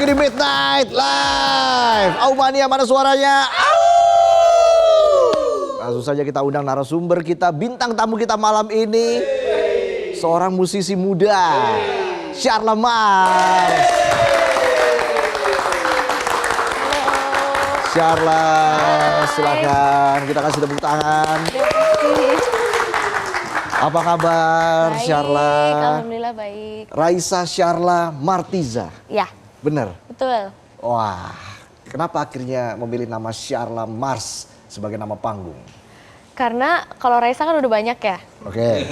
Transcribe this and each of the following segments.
lagi di Midnight Live. Aumania, mana suaranya? Langsung saja kita undang narasumber kita, bintang tamu kita malam ini. Seorang musisi muda, Sharla Mars. Sharla, silakan kita kasih tepuk tangan. Apa kabar, Baik, Sharla? Alhamdulillah baik. Raisa Sharla Martiza. Ya, Bener? betul. Wah, kenapa akhirnya memilih nama Sharla Mars sebagai nama panggung? Karena kalau Raisa kan udah banyak ya. Oke.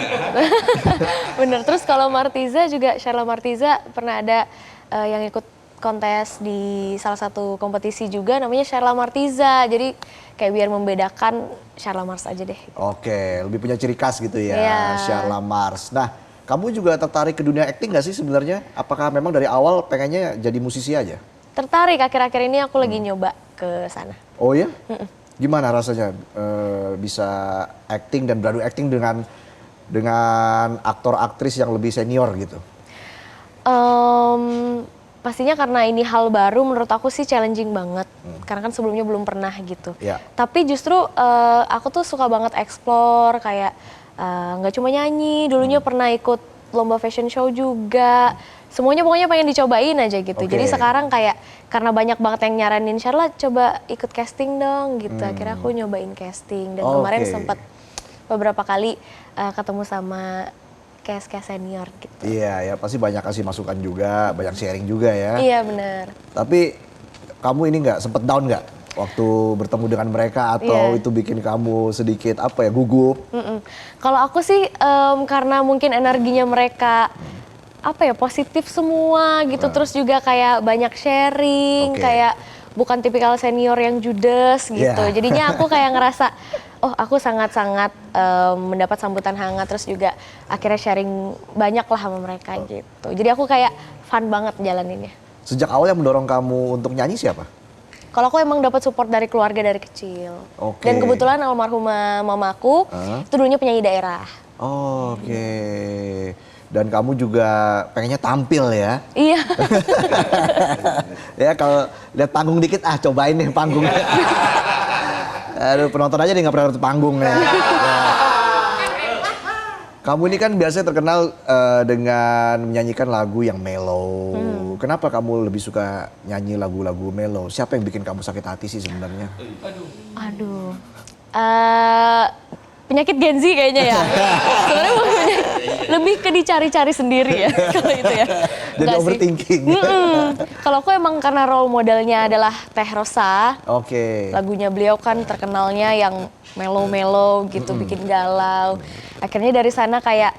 Bener, terus kalau Martiza juga, Sharla Martiza pernah ada yang ikut kontes di salah satu kompetisi juga namanya Sharla Martiza. Jadi kayak biar membedakan Sharla Mars aja deh. Oke, lebih punya ciri khas gitu ya, Iya. Sharla Mars. Nah, kamu juga tertarik ke dunia acting gak sih sebenarnya? Apakah memang dari awal pengennya jadi musisi aja? Tertarik akhir-akhir ini aku lagi nyoba ke sana. Oh ya? Gimana rasanya bisa acting dan beradu acting dengan aktor aktris yang lebih senior gitu? Pastinya karena ini hal baru menurut aku sih challenging banget. Karena kan sebelumnya belum pernah gitu. Ya. Tapi justru aku tuh suka banget explore kayak nggak cuma nyanyi, dulunya pernah ikut lomba fashion show juga. Semuanya pokoknya pengen dicobain aja gitu. Oke. Jadi sekarang kayak karena banyak banget yang nyaranin Sharla coba ikut casting dong gitu. Akhirnya aku nyobain casting dan kemarin Oke. sempat beberapa kali ketemu sama cast senior gitu. Iya ya, pasti banyak kasih masukan juga, banyak sharing juga ya. Iya benar. Tapi kamu ini nggak sempet down nggak waktu bertemu dengan mereka atau Iya. itu bikin kamu sedikit apa ya gugup? Kalau aku sih karena mungkin energinya mereka apa ya positif semua gitu, terus juga kayak banyak sharing, Oke. kayak bukan tipikal senior yang judes gitu. Iya. Jadinya aku kayak ngerasa oh aku sangat-sangat mendapat sambutan hangat, terus juga akhirnya sharing banyak lah sama mereka gitu. Jadi aku kayak fun banget jalaninnya. Sejak awal yang mendorong kamu untuk nyanyi siapa? Kalau aku emang dapat support dari keluarga dari kecil. Oke. Dan kebetulan almarhumah mamaku itu dulunya penyanyi daerah. Oke. Dan kamu juga pengennya tampil ya? Iya. Ya kalau lihat panggung dikit, cobain nih panggung. Aduh, penonton aja nih nggak pernah nonton panggung nih. Kamu ini kan biasanya terkenal dengan menyanyikan lagu yang mellow. Kenapa kamu lebih suka nyanyi lagu-lagu mellow? Siapa yang bikin kamu sakit hati sih sebenarnya? Aduh. Penyakit Gen Z kayaknya ya. Sebenarnya bukan lebih ke dicari-cari sendiri ya kalau itu ya. Jadi Enggak sih. overthinking. Kalau aku emang karena role modelnya adalah Teh Rosa. Oke. Lagunya beliau kan terkenalnya yang mellow-mellow gitu, bikin galau. Akhirnya dari sana kayak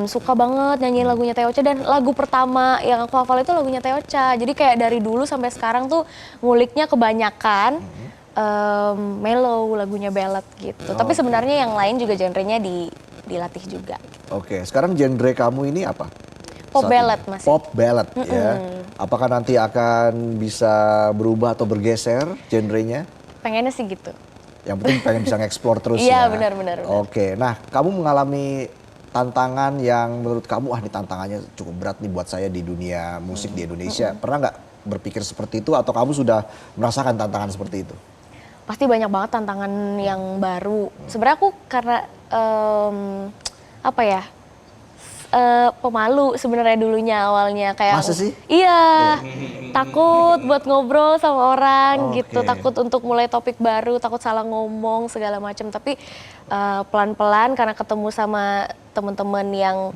suka banget nyanyiin lagunya Teh Ocha, dan lagu pertama yang aku hafal itu lagunya Teh Ocha. Jadi kayak dari dulu sampai sekarang tuh nguliknya kebanyakan mellow, lagunya ballad gitu. Tapi sebenarnya yang lain juga genrenya dilatih juga. Oke, sekarang genre kamu ini apa? Pop Saat ballad ini? masih. Pop ballad ya. Apakah nanti akan bisa berubah atau bergeser genrenya? Pengennya sih gitu. Yang penting pengen bisa nge-explore terus Iya, ya. benar. Oke, nah kamu mengalami tantangan yang menurut kamu, ini tantangannya cukup berat nih buat saya di dunia musik di Indonesia. Pernah nggak berpikir seperti itu atau kamu sudah merasakan tantangan seperti itu? Pasti banyak banget tantangan yang baru. Sebenarnya aku karena apa ya, pemalu sebenarnya dulunya awalnya kayak. Masa sih? Iya, takut buat ngobrol sama orang gitu, Oke. takut untuk mulai topik baru, takut salah ngomong segala macam. Tapi pelan-pelan karena ketemu sama teman-teman yang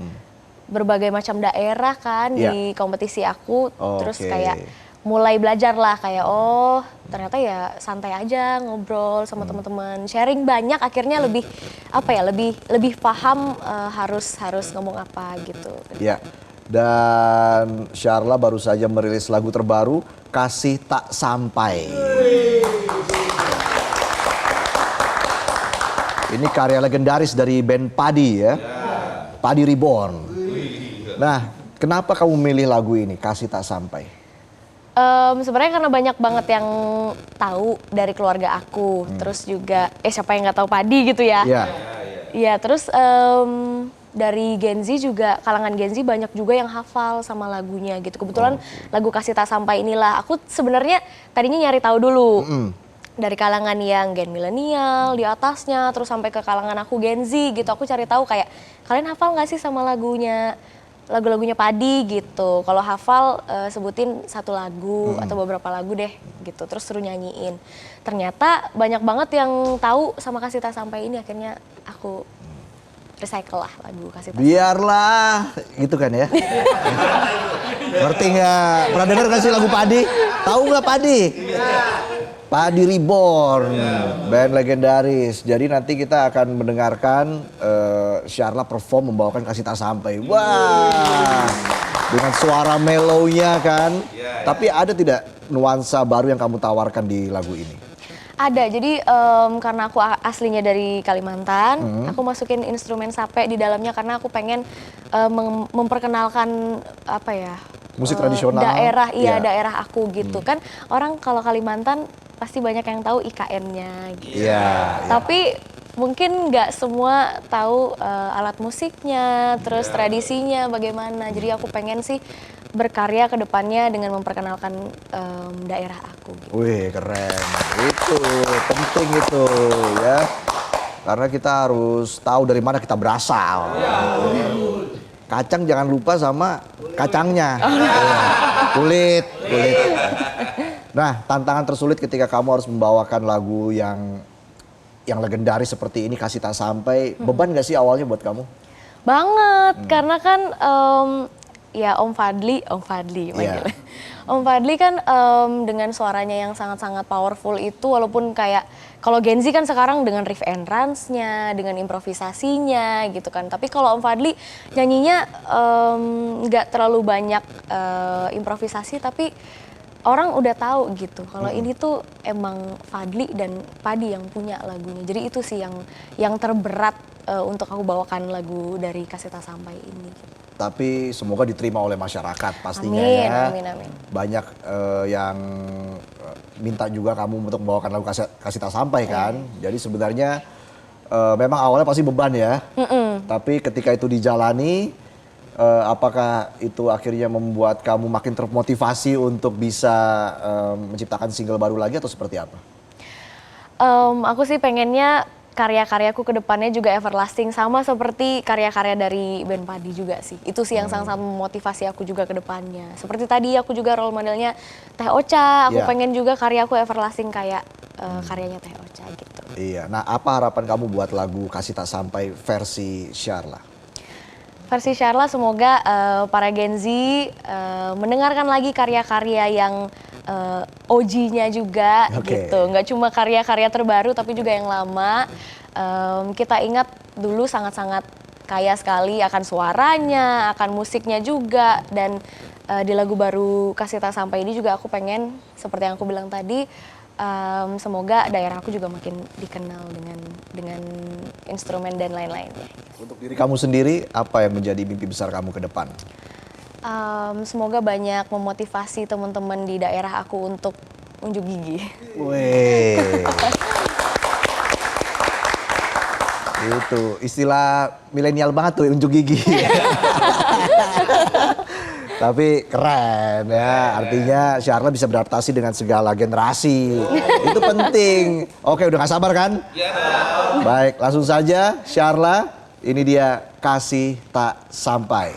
berbagai macam daerah kan Iya. di kompetisi aku, terus Oke. kayak mulai belajar lah kayak oh ternyata ya santai aja ngobrol sama teman-teman, sharing banyak, akhirnya lebih apa ya, lebih paham harus ngomong apa gitu. Ya, dan Sharla baru saja merilis lagu terbaru, Kasih Tak Sampai. Ini karya legendaris dari band Padi ya, Padi Reborn. Nah, kenapa kamu milih lagu ini, Kasih Tak Sampai? Sebenarnya karena banyak banget yang tahu dari keluarga aku, terus juga siapa yang nggak tahu Padi gitu ya. Iya. Iya, terus dari Gen Z juga, kalangan Gen Z banyak juga yang hafal sama lagunya gitu. Kebetulan lagu Kasih Tak Sampai inilah, aku sebenarnya tadinya nyari tahu dulu. Dari kalangan yang gen milenial, di atasnya, terus sampai ke kalangan aku Gen Z gitu. Aku cari tahu kayak, kalian hafal nggak sih sama lagu-lagunya Padi gitu. Kalau hafal sebutin satu lagu atau beberapa lagu deh gitu, terus suruh nyanyiin. Ternyata banyak banget yang tahu sama Kasih Tak Sampai ini, akhirnya aku recycle lah lagu Kasih Tak Sampai. Biarlah, gitu kan ya. Ngerti nggak? Pernah denger nggak sih lagu Padi? Tahu nggak Padi? Padi Reborn, band legendaris. Jadi nanti kita akan mendengarkan Sharla perform membawakan Kasih Tak Sampai. Wah, dengan suara mellow-nya kan. Tapi ada tidak nuansa baru yang kamu tawarkan di lagu ini? Ada, jadi karena aku aslinya dari Kalimantan, aku masukin instrumen sape di dalamnya karena aku pengen memperkenalkan apa ya, Musik tradisional. daerah, Iya. daerah aku gitu kan. Orang kalau Kalimantan pasti banyak yang tahu IKN-nya gitu. Iya. Tapi mungkin nggak semua tahu alat musiknya, terus tradisinya bagaimana. Jadi aku pengen sih berkarya ke depannya dengan memperkenalkan daerah aku. Wih, keren. Itu penting itu ya. Karena kita harus tahu dari mana kita berasal. Kacang jangan lupa sama kacangnya. Kulit. Nah, tantangan tersulit ketika kamu harus membawakan lagu yang legendaris seperti ini, Kasih Tak Sampai, beban gak sih awalnya buat kamu? Banget, karena kan ya Om Fadli manggilnya. Om Fadli kan dengan suaranya yang sangat-sangat powerful itu, walaupun kayak kalau Gen Z kan sekarang dengan riff and runs-nya, dengan improvisasinya gitu kan. Tapi kalau Om Fadli nyanyinya nggak terlalu banyak improvisasi, tapi orang udah tahu gitu kalau ini tuh emang Fadli dan Padi yang punya lagunya. Jadi itu sih yang terberat untuk aku bawakan lagu dari Kasih Tak Sampai ini. Tapi semoga diterima oleh masyarakat pastinya Amin, ya. amin. Banyak yang minta juga kamu untuk membawakan lagu Kasih Tak Sampai kan. Jadi sebenarnya memang awalnya pasti beban ya. Tapi ketika itu dijalani, apakah itu akhirnya membuat kamu makin termotivasi untuk bisa menciptakan single baru lagi atau seperti apa? Aku sih pengennya karya-karyaku ke depannya juga everlasting, sama seperti karya-karya dari band Padi juga sih. Itu sih yang sangat-sangat memotivasi aku juga ke depannya. Seperti tadi aku juga role modelnya Teh Ocha, aku pengen juga karyaku everlasting kayak karyanya Teh Ocha gitu. Iya, nah apa harapan kamu buat lagu Kasih Tak Sampai versi Sharla? Versi Sharla semoga para Gen Z mendengarkan lagi karya-karya yang OG-nya juga gitu. Nggak cuma karya-karya terbaru tapi juga yang lama. Kita ingat dulu sangat-sangat kaya sekali akan suaranya, akan musiknya juga. Dan di lagu baru Kasih Tak Sampai ini juga aku pengen seperti yang aku bilang tadi, semoga daerah aku juga makin dikenal dengan instrumen dan lain-lainnya. Untuk diri kamu sendiri, apa yang menjadi mimpi besar kamu ke depan? Semoga banyak memotivasi teman-teman di daerah aku untuk unjuk gigi. Wih. Itu istilah milenial banget tuh, unjuk gigi. Tapi keren ya, artinya Sharla bisa beradaptasi dengan segala generasi. Itu penting. Oke, udah gak sabar kan? Iya. Baik, langsung saja Sharla, ini dia Kasih Tak Sampai.